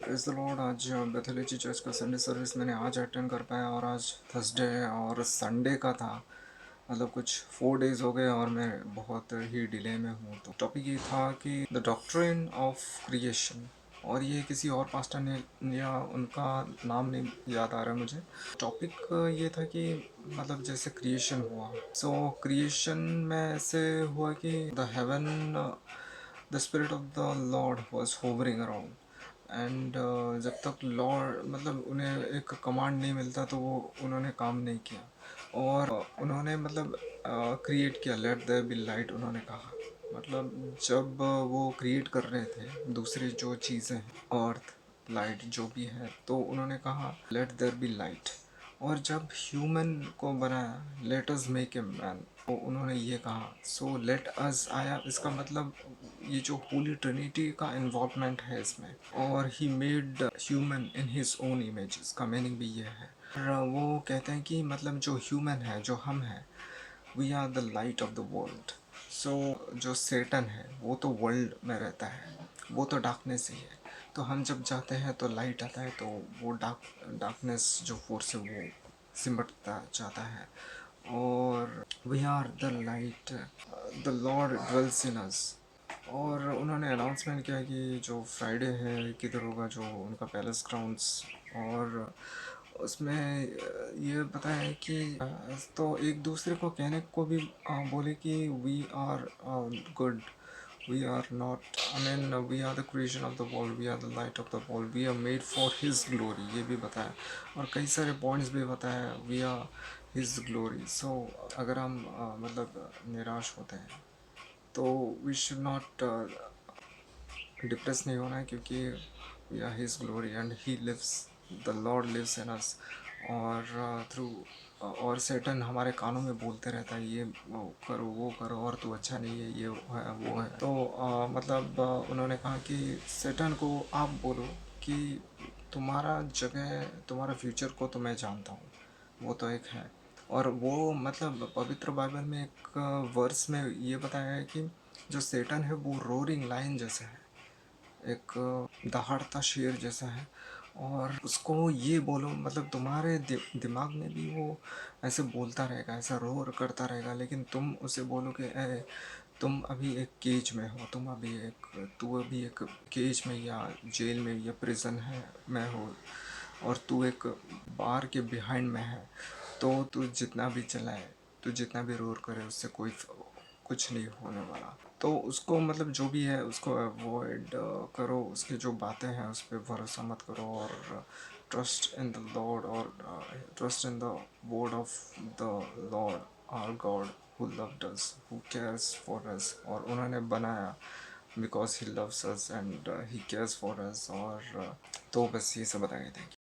Praise the Lord. आज बेथेलिची church का Sunday service मैंने आज अटेंड कर पाया और आज थर्सडे है और संडे का था। मतलब कुछ 4 डेज़ हो गए और मैं बहुत ही डिले में हूँ। तो टॉपिक ये था कि द डॉक्ट्रिन ऑफ क्रिएशन, और ये किसी और पास्टर ने या उनका नाम नहीं याद आ रहा है मुझे। टॉपिक ये था कि मतलब जैसे क्रिएशन हुआ, सो क्रिएशन में ऐसे हुआ कि the haven, the spirit of the Lord was hovering around and जब तक लॉर्ड मतलब उन्हें एक कमांड नहीं मिलता तो वो उन्होंने काम नहीं किया। और उन्होंने मतलब क्रिएट किया, लेट देयर बी लाइट उन्होंने कहा। मतलब जब वो क्रिएट कर रहे थे दूसरी जो चीज़ें हैं, अर्थ, लाइट जो भी है, तो उन्होंने कहा लेट देयर बी लाइट। और जब ह्यूमन को बनाया, let us make a man, तो उन्होंने ये कहा सो लेट अस आया। इसका मतलब ये जो होली ट्रिनिटी का इन्वॉल्वमेंट है इसमें, और he made human in his own image, इसका मीनिंग भी ये है। और वो कहते हैं कि मतलब जो ह्यूमन है, जो हम हैं, we are the light of the world. So जो सेटन है वो तो वर्ल्ड में रहता है, वो तो डार्कनेस ही है। तो हम जब जाते हैं तो लाइट आता है, तो वो डार्कनेस जो फोर्स है वो सिमटता जाता है। और we are the light, the Lord dwells in us. और उन्होंने अनाउंसमेंट किया कि जो फ्राइडे है किधर होगा, जो उनका पैलेस ग्राउंड्स। और उसमें ये बताया कि तो एक दूसरे को कहने को भी बोले कि we are good, we are not, I mean we are the creation of the world, we are the light of the world, we are made for his glory, ये भी बताया। और कई सारे पॉइंट्स भी बताया, we are his glory. So अगर हम मतलब निराश होते हैं तो वी शुड नॉट डिप्रेस नहीं होना है, क्योंकि we are his glory and he lives, the Lord lives in us. और थ्रू और सेटन हमारे कानों में बोलते रहता है ये वो करो और तू अच्छा नहीं है, ये है वो है। तो मतलब उन्होंने कहा कि सेटन को आप बोलो कि तुम्हारा जगह, तुम्हारा फ्यूचर को तो मैं जानता हूँ, वो तो एक है। और वो मतलब पवित्र बाइबल में एक वर्स में ये बताया है कि जो सेटन है वो रोरिंग लायन जैसा है, एक दहाड़ता शेर जैसा है। और उसको ये बोलो, मतलब तुम्हारे दिमाग में भी वो ऐसे बोलता रहेगा, ऐसा रोर करता रहेगा, लेकिन तुम उसे बोलो कि ए, तुम अभी एक केज में हो, तू अभी एक केज में या जेल में या प्रिजन है में हो, और तू एक बार के बिहाइंड में है। तो तू जितना भी चलाए, तू जितना भी रोर करे, उससे कोई कुछ नहीं होने वाला। तो उसको मतलब जो भी है उसको अवॉइड करो, उसकी जो बातें हैं उस पर भरोसा मत करो। और ट्रस्ट इन द लॉर्ड, और trust in the word of the Lord our God who loved us, who cares for us. और उन्होंने बनाया because he loves us and he cares for us. और तो बस ये सब बताएंगे। Thank you.